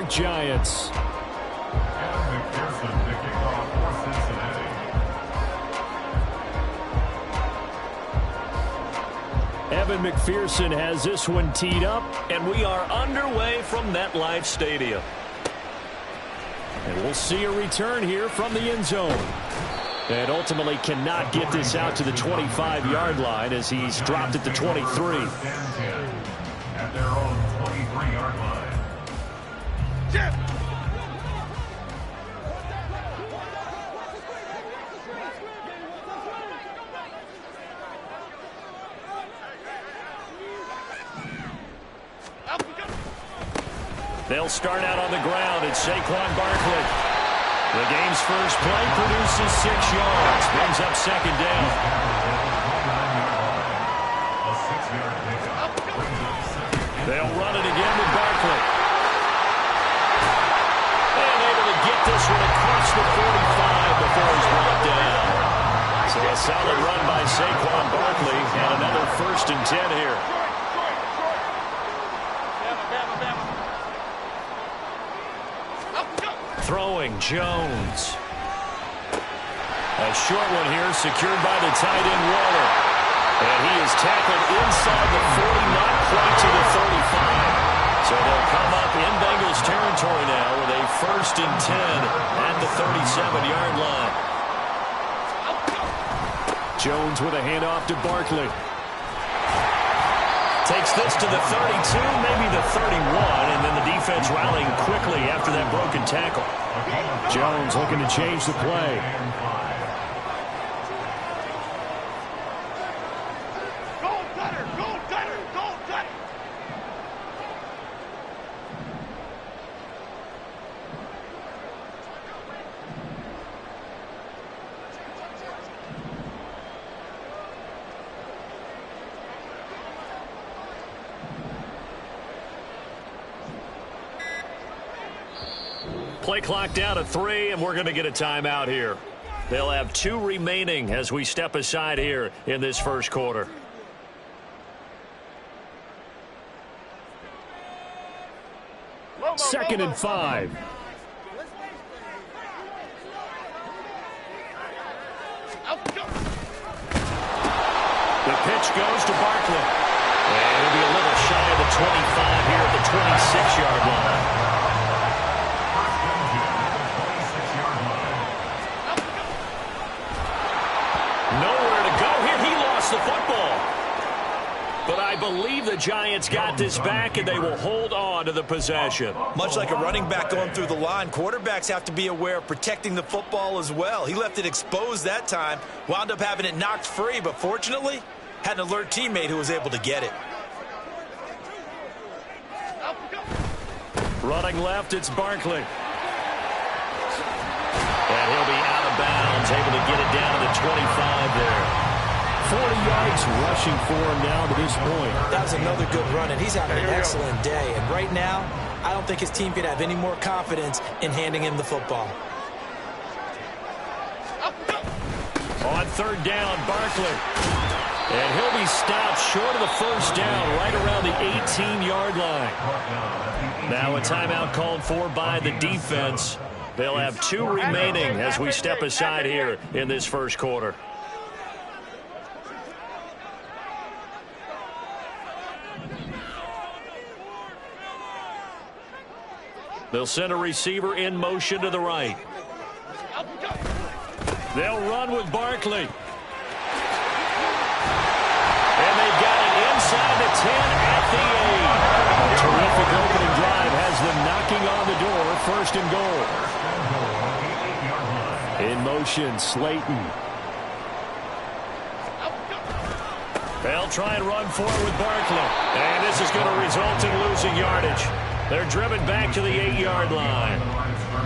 York Giants. Evan McPherson has this one teed up, and we are underway from MetLife Stadium. And we'll see a return here from the end zone. And ultimately cannot get this out to the 25-yard line as he's dropped at the 23. At their own 23-yard line. They'll start out on the ground. It's Saquon Barkley. The game's first play produces 6 yards. Brings up second down. They'll run it again with Barkley. And able to get this one across the 45 before he's brought down. So a solid run by Saquon Barkley and another 1st and 10 here. Throwing Jones. A short one here secured by the tight end Waller. And he is tackled inside the 40, not quite to the 35. So they'll come up in Bengals territory now with a 1st and 10 at the 37-yard line. Jones with a handoff to Barkley. Takes this to the 32, maybe the 31, and then the defense rallying quickly after that broken tackle. Jones looking to change the play. Play clock down to 3, and we're going to get a timeout here. They'll have 2 remaining as we step aside here in this first quarter. Second and 5. The pitch goes to Barkley. And it'll be a little shy of the 25 here at the 26-yard line. The football. But I believe the Giants got this back, and they will hold on to the possession. Much like a running back going through the line, quarterbacks have to be aware of protecting the football as well. He left it exposed that time, wound up having it knocked free, but fortunately, had an alert teammate who was able to get it. Running left, it's Barkley. And he'll be out of bounds, able to get it down to the 25 there. 40 yards rushing for him now to this point. That was another good run, and he's having an excellent day. And right now, I don't think his team can have any more confidence in handing him the football. On 3rd down, Barkley. And he'll be stopped short of the 1st down, right around the 18-yard line. Now a timeout called for by the defense. They'll have 2 remaining as we step aside here in this first quarter. They'll send a receiver in motion to the right. They'll run with Barkley. And they've got it inside the 10 at the 8. A terrific opening drive has them knocking on the door. 1st and goal. In motion, Slayton. They'll try and run forward with Barkley. And this is going to result in losing yardage. They're driven back to the 8-yard line.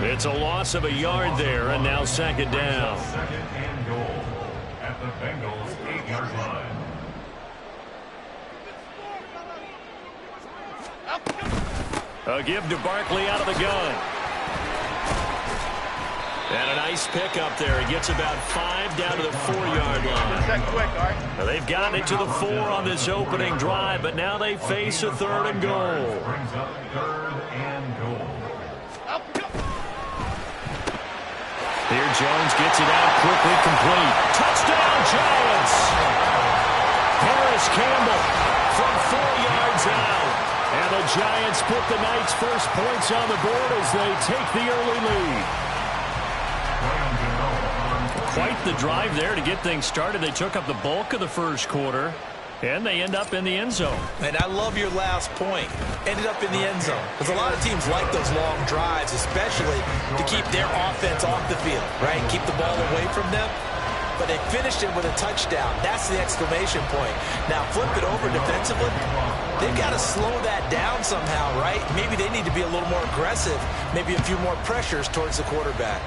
It's a loss of a yard there, and now 2nd down. 2nd and goal at the Bengals 8-yard line. A give to Barkley out of the gun. And a nice pickup there. He gets about 5 down to the 4-yard line. Now they've gotten it to the 4 on this opening drive, but now they face a 3rd and goal. Here Jones gets it out quickly, complete. Touchdown, Giants! Harris Campbell from 4 yards out. And the Giants put the Knights' first points on the board as they take the early lead. Quite the drive there to get things started. They took up the bulk of the first quarter, and they end up in the end zone. And I love your last point. Ended up in the end zone. Because a lot of teams like those long drives, especially to keep their offense off the field, right? Keep the ball away from them. But they finished it with a touchdown. That's the exclamation point. Now flip it over defensively. They've got to slow that down somehow, right? Maybe they need to be a little more aggressive. Maybe a few more pressures towards the quarterback.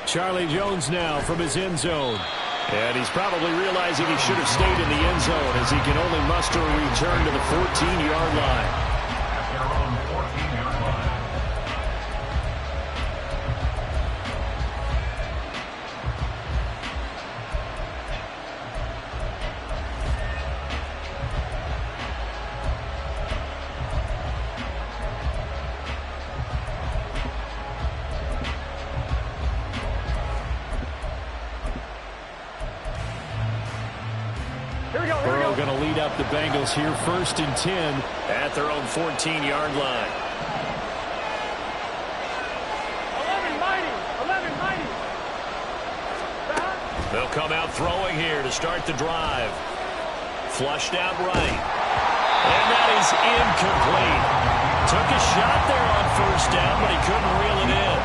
Charlie Jones now from his end zone. And he's probably realizing he should have stayed in the end zone as he can only muster a return to the 14-yard line. Burrow going to lead up the Bengals here, 1st and 10 at their own 14-yard line. 11 mighty. They'll come out throwing here to start the drive. Flushed out right. And that is incomplete. Took a shot there on 1st down, but he couldn't reel it in.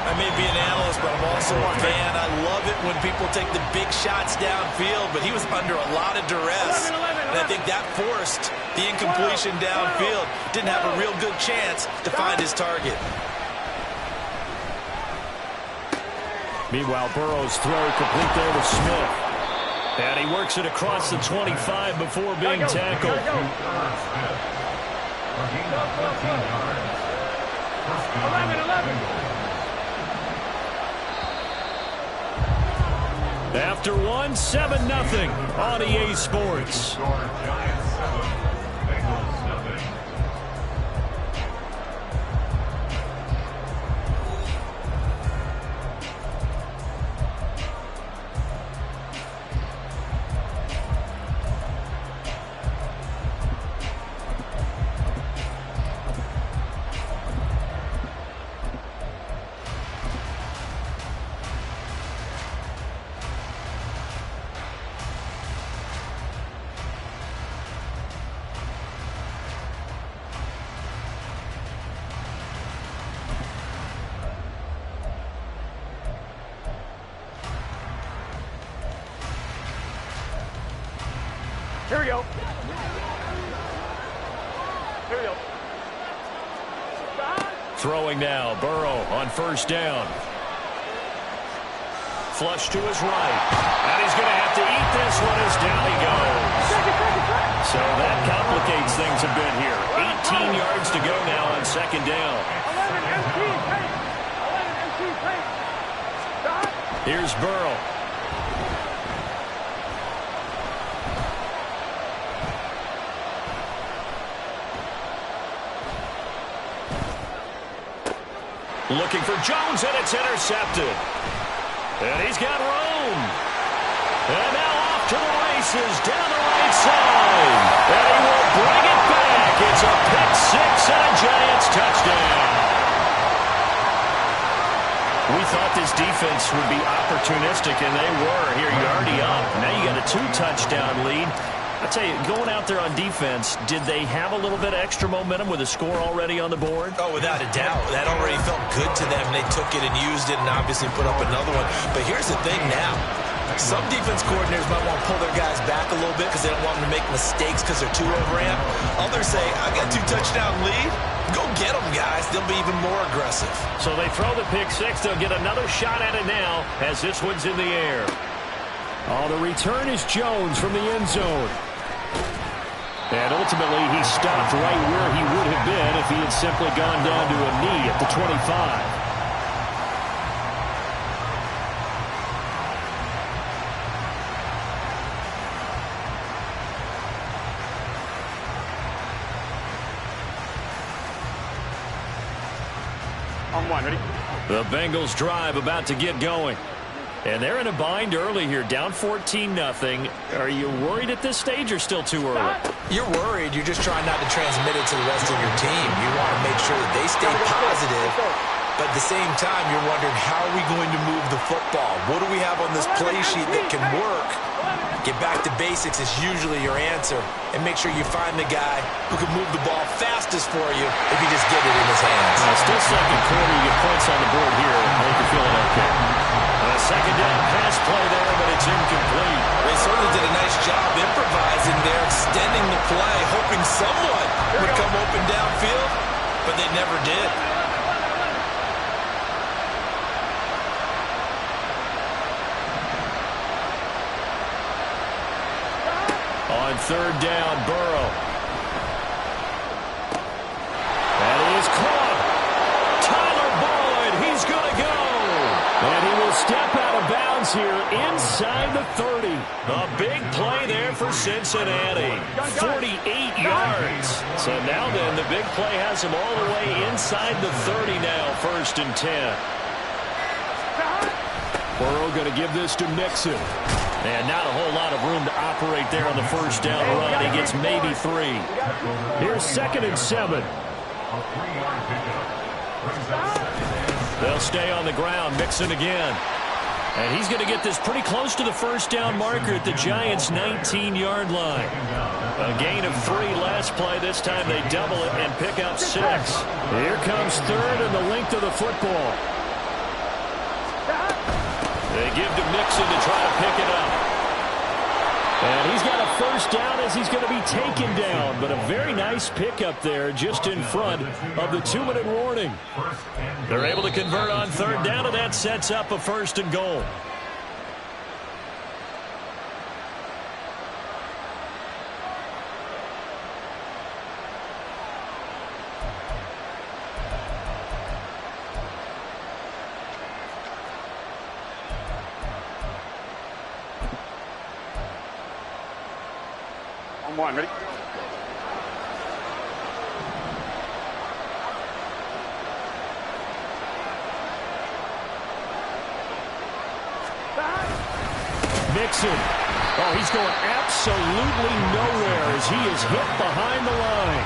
I may be an analyst, but I'm also a fan. I love it when people take the big shots downfield, but he was under a lot of duress. And I think that forced the incompletion downfield. Didn't have a real good chance to find his target. Meanwhile, Burrow's throw complete there to Smith. And he works it across the 25 before being tackled. After one, 7-0 on EA Sports. Here we go. Throwing now, Burrow on 1st down. Flush to his right. And he's going to have to eat this one as down he goes. So that complicates things a bit here. 18 yards to go now on 2nd down. 11 MT, Here's Burrow. Looking for Jones, and it's intercepted. And he's got room. And now off to the races down the right side. And he will bring it back. It's a pick six and a Giants touchdown. We thought this defense would be opportunistic, and they were. Here, you're already up. Now you got a 2-touchdown lead. I tell you, going out there on defense, did they have a little bit of extra momentum with a score already on the board? Oh, without a doubt. That already felt good to them. They took it and used it and obviously put up another one. But here's the thing now. Some defense coordinators might want to pull their guys back a little bit because they don't want them to make mistakes because they're too overamped. Others say, I got 2-touchdown lead. Go get them, guys. They'll be even more aggressive. So they throw the pick six. They'll get another shot at it now as this one's in the air. Oh, the return is Jones from the end zone. And ultimately, he stopped right where he would have been if he had simply gone down to a knee at the 25. On one, ready? The Bengals drive about to get going. And they're in a bind early here, down 14-0. Are you worried at this stage or still too early? You're worried. You're just trying not to transmit it to the rest of your team. You want to make sure that they stay positive. But at the same time, you're wondering, how are we going to move the football? What do we have on this play sheet that can work? Get back to basics is usually your answer. And make sure you find the guy who can move the ball fastest for you if you just get it in his hands. Still second quarter, you get points on the board here. I think you're feeling okay. A second down pass play there, but it's incomplete. They certainly did a nice job improvising there, extending the play, hoping someone would come open downfield, but they never did. On third down, Burrow. And he is caught. Tyler Boyd, he's going to go. And he will step out of bounds here inside the 30. A big play there for Cincinnati. 48 yards. So now then, the big play has him all the way inside the 30 now, 1st and 10. Burrow going to give this to Mixon. And not a whole lot of room to operate there on the first down run. He gets maybe 3. Here's 2nd and 7. They'll stay on the ground. Mixon again. And he's going to get this pretty close to the first down marker at the Giants' 19-yard line. A gain of 3 last play. This time they double it and pick up 6. Here comes 3rd and the length of the football. They give to Mixon to try to pick it up. And he's got a first down as he's going to be taken down. But a very nice pickup there just in front of the 2-minute warning. They're able to convert on third down, and that sets up a 1st and goal. On one, ready? Mixon. Oh, he's going absolutely nowhere as he is hit behind the line.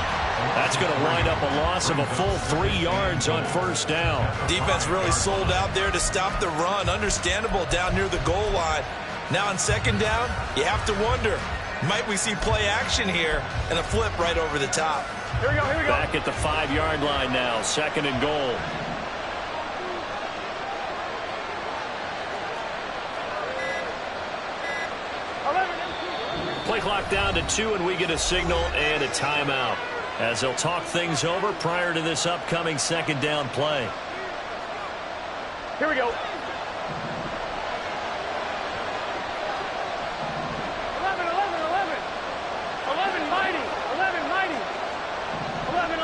That's going to wind up a loss of a full 3 yards on first down. Defense really sold out there to stop the run. Understandable down near the goal line. Now on second down, you have to wonder, might we see play action here and a flip right over the top? Here we go, here we go. Back at the 5-yard line now, 2nd and goal. Play clock down to 2, and we get a signal and a timeout as they'll talk things over prior to this upcoming 2nd down play. Here we go. 11 mighty. 11 mighty. 11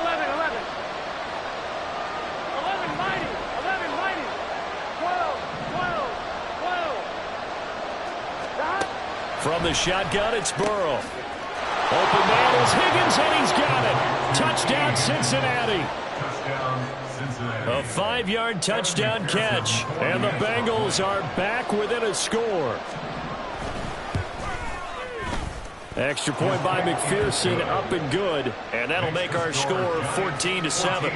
mighty. 11 mighty. 12. From the shotgun, it's Burrow. Open man is Higgins, and he's got it. Touchdown, Cincinnati. A 5-yard touchdown catch, and the Bengals are back within a score. Extra point by McPherson, up and good, and that'll make our score 14-7.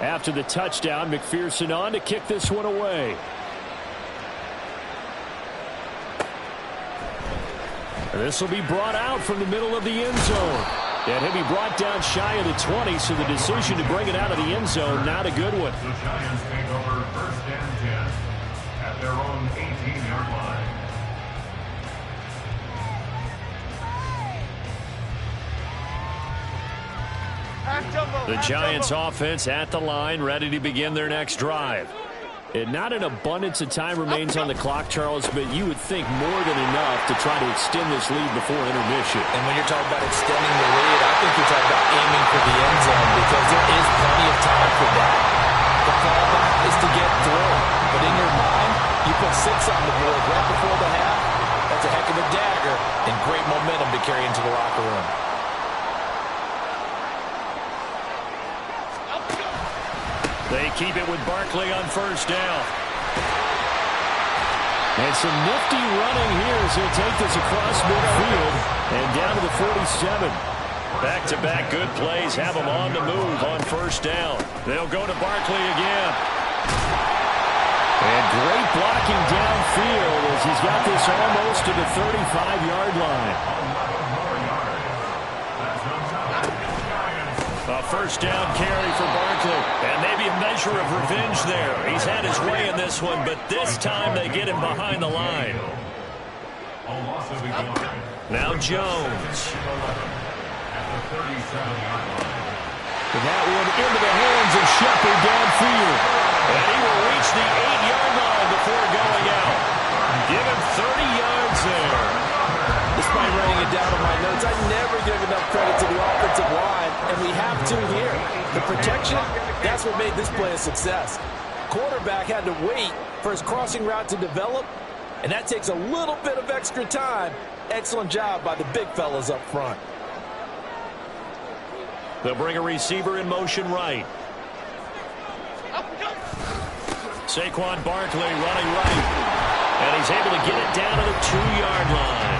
After the touchdown, McPherson on to kick this one away. This will be brought out from the middle of the end zone. And he'll be brought down shy of the 20, so the decision to bring it out of the end zone, not a good one. The Giants take over 1st and 10 at their own 18-yard line. The Giants offense at the line, ready to begin their next drive. And not an abundance of time remains on the clock, Charles, but you would think more than enough to try to extend this lead before intermission. And when you're talking about extending the lead, I think you're talking about aiming for the end zone because there is plenty of time for that. The fallback is to get through. But in your mind, you put 6 on the board right before the half. That's a heck of a dagger and great momentum to carry into the locker room. They keep it with Barkley on first down. And some nifty running here as he'll take this across midfield and down to the 47. Back-to-back good plays have him on the move on first down. They'll go to Barkley again. And great blocking downfield as he's got this almost to the 35-yard line. A first down carry for Barkley. And maybe a measure of revenge there. He's had his way in this one, but this time they get him behind the line. Now Jones. That one into the hands of Shepard downfield. And he will reach the 8-yard line before going out. Give him 30 yards there. Despite writing it down on my notes, I never give enough credit to the offensive line, and we have to here. The protection, that's what made this play a success. Quarterback had to wait for his crossing route to develop, and that takes a little bit of extra time. Excellent job by the big fellas up front. They'll bring a receiver in motion right. Saquon Barkley running right. And he's able to get it down to the 2-yard line.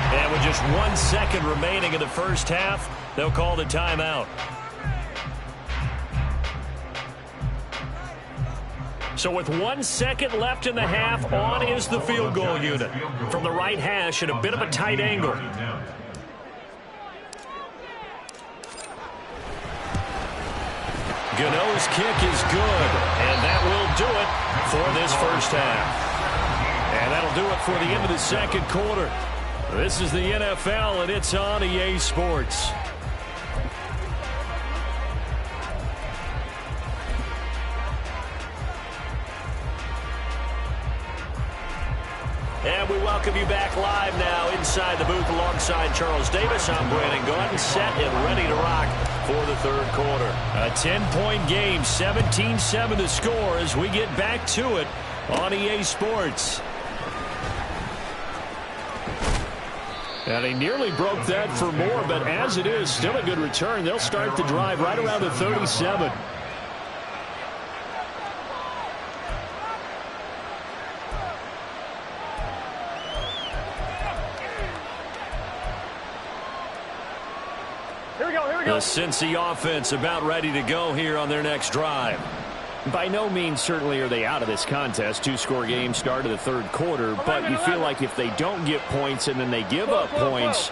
And with just 1 second remaining in the first half, they'll call the timeout. So with 1 second left in the half, on is the field goal unit. From the right hash at a bit of a tight angle. Gano's kick is good, and that will do it for this first half. And that'll do it for the end of the second quarter. This is the NFL, and it's on EA Sports. And we welcome you back live now inside the booth alongside Charles Davis. I'm Brandon Gaudin, set and ready to rock for the third quarter. A 10-point game, 17-7 to score as we get back to it on EA Sports. And he nearly broke that for more, but as it is, still a good return. They'll start the drive right around the 37. The Cincy offense about ready to go here on their next drive. By no means certainly are they out of this contest. 2-score game, start of the third quarter, but you feel like if they don't get points and then they give up points,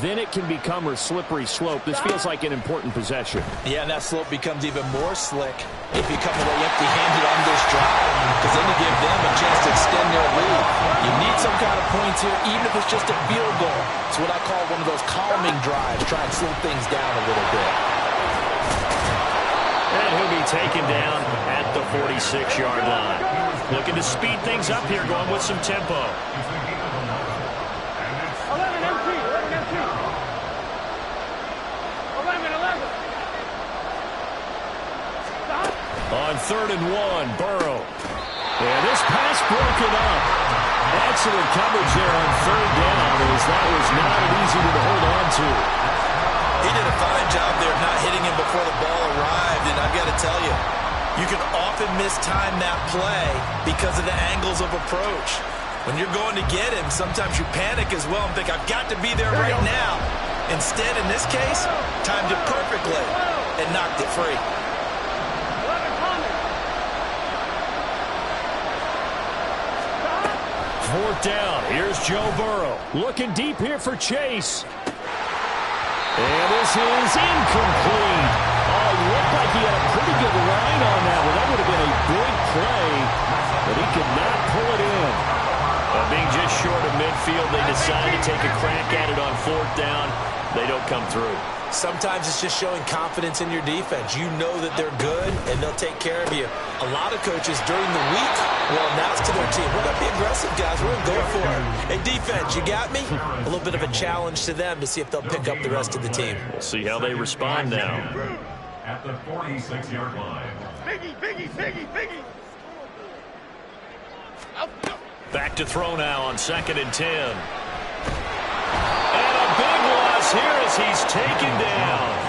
then it can become a slippery slope. This feels like an important possession. Yeah, and that slope becomes even more slick if you come away empty-handed on this drive, because then you give them a chance to extend their lead. You need some kind of points here, even if it's just a field goal. It's what I call one of those calming drives. Try and slow things down a little bit. And he'll be taken down at the 46-yard line. Looking to speed things up here, going with some tempo. 11 empty. 11 empty. 11. Stop. On 3rd and 1, Burrow. And this pass broken up. Excellent coverage there on 3rd down, as that was not an easy one to hold on to. He did a fine job there not hitting him before the ball arrived, and I've got to tell you, you can often mistime that play because of the angles of approach. When you're going to get him, sometimes you panic as well and think, I've got to be there right now. Instead, in this case, timed it perfectly and knocked it free. 11 coming. 4th down. Here's Joe Burrow. Looking deep here for Chase. And this is incomplete. Oh, it looked like he had a pretty good line on that one. That would have been a big play, but he could not pull it in. Being just short of midfield, they decide to take a crack at it on 4th down. They don't come through. Sometimes it's just showing confidence in your defense. You know that they're good, and they'll take care of you. A lot of coaches during the week will announce to their team, we're going to be aggressive, guys. We're going to go for it. Hey, defense, you got me? A little bit of a challenge to them to see if they'll pick up the rest of the team. See how they respond now. At the 46-yard line. Biggie. Back to throw now on 2nd and 10. And a big loss here as he's taken down.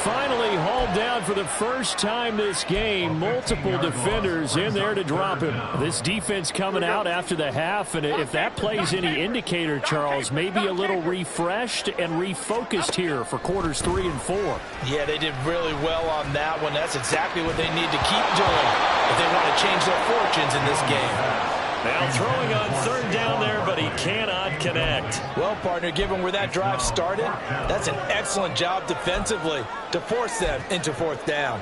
Finally hauled down for the first time this game. Multiple defenders in there to drop him. This defense coming out after the half, and if that plays any indicator, Charles, maybe a little refreshed and refocused here for quarters 3 and 4. Yeah, they did really well on that one. That's exactly what they need to keep doing if they want to change their fortunes in this game. Now throwing on 3rd down there, but he cannot connect. Well, partner, given where that drive started, that's an excellent job defensively to force them into 4th down.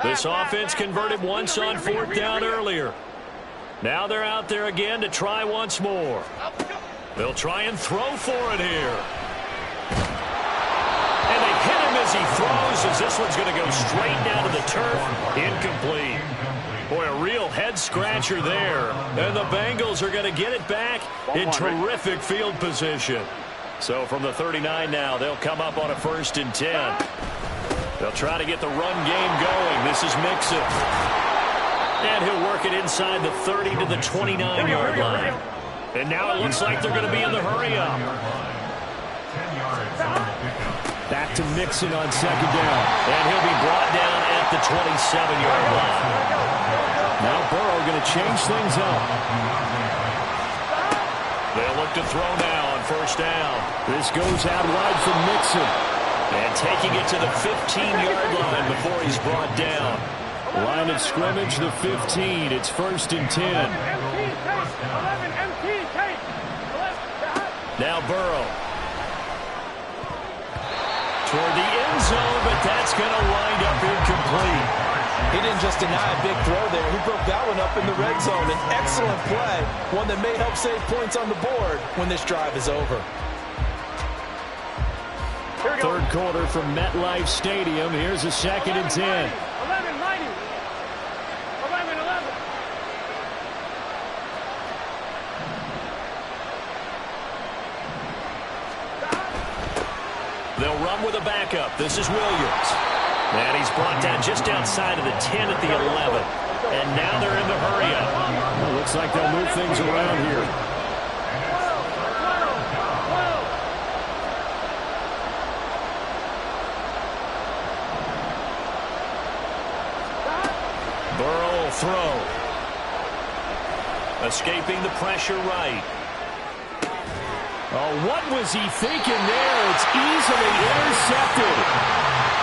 This offense converted once on 4th down earlier. Now they're out there again to try once more. They'll try and throw for it here. And they hit him as he throws, as this one's going to go straight down to the turf. Incomplete. Boy, a real head-scratcher there. And the Bengals are going to get it back in terrific field position. So from the 39 now, they'll come up on a 1st and 10. They'll try to get the run game going. This is Mixon. And he'll work it inside the 30 to the 29-yard line. And now it looks like they're going to be in the hurry-up. 10 yards on the pickup. Back to Mixon on 2nd down. And he'll be brought down at the 27-yard line. Now Burrow going to change things up. They'll look to throw now on 1st down. This goes out wide for Mixon. And taking it to the 15-yard line before he's brought down. Line of scrimmage, the 15. It's 1st and 10. 11 MT, take. Now Burrow. Toward the end zone, but that's going to wind up incomplete. He didn't just deny a big throw there. He broke that one up in the red zone. An excellent play, one that may help save points on the board when this drive is over. 3rd quarter from MetLife Stadium. Here's a 2nd and 10. 11, mighty. 11. They'll run with a backup. This is Williams. And he's brought down just outside of the 10 at the 11. And now they're in the hurry-up. Well, looks like they'll move things around here. Burrow will throw. Escaping the pressure right. Oh, what was he thinking there? It's easily intercepted.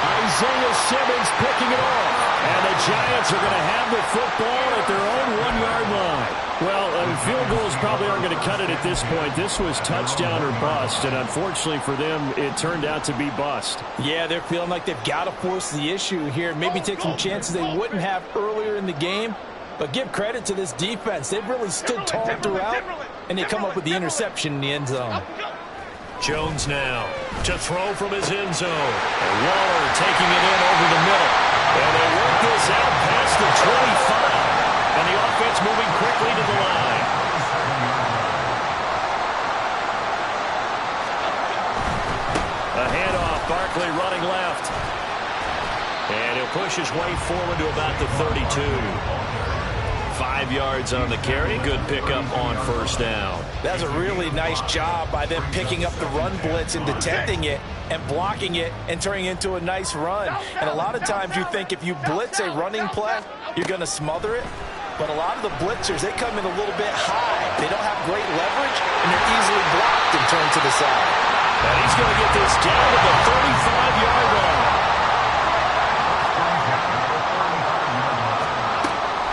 Isaiah Simmons picking it off. And the Giants are going to have the football at their own 1-yard line. Well, field goals probably aren't going to cut it at this point. This was touchdown or bust, and unfortunately for them, it turned out to be bust. Yeah, they're feeling like they've got to force the issue here. Maybe take some chances they wouldn't have earlier in the game. But give credit to this defense. They've really stood tall throughout, and they come up with the interception in the end zone. Jones now to throw from his end zone. And Waller taking it in over the middle. And they work this out past the 25. And the offense moving quickly to the line. A handoff, Barkley running left. And he'll push his way forward to about the 32. 5 yards on the carry. Good pickup on 1st down. That's a really nice job by them picking up the run blitz and detecting it and blocking it and turning it into a nice run. And a lot of times you think if you blitz a running play, you're going to smother it. But a lot of the blitzers, they come in a little bit high. They don't have great leverage, and they're easily blocked and turned to the side. And he's going to get this down to the 35-yard line.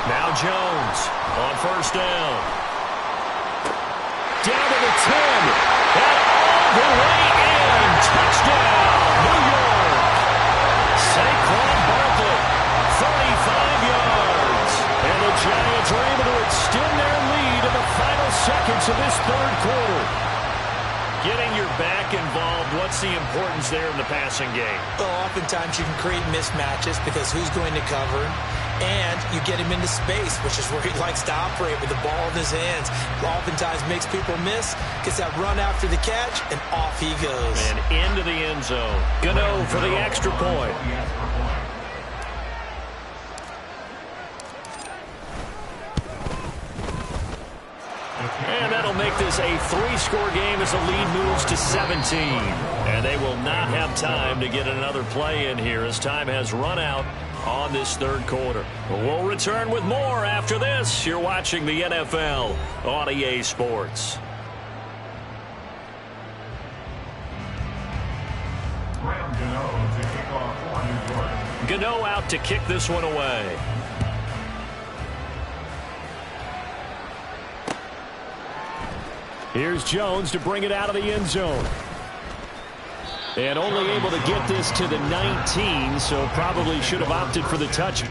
Now Jones on 1st down. Down to the 10. And all the way in. Touchdown, New York. Saquon Barkley, 35 yards. And the Giants are able to extend their lead in the final seconds of this 3rd quarter. Getting your back involved, what's the importance there in the passing game? Well, oftentimes you can create mismatches because who's going to cover, and you get him into space, which is where he likes to operate with the ball in his hands. Oftentimes makes people miss, gets that run after the catch, and off he goes. And into the end zone. Gano for the extra point. And that'll make this a 3-score game as the lead moves to 17. And they will not have time to get another play in here as time has run out on this third quarter. We'll return with more after this. You're watching the NFL on EA Sports. Graham Gano to kick off for New York. Gano out to kick this one away. Here's Jones to bring it out of the end zone. And only able to get this to the 19, so probably should have opted for the touch.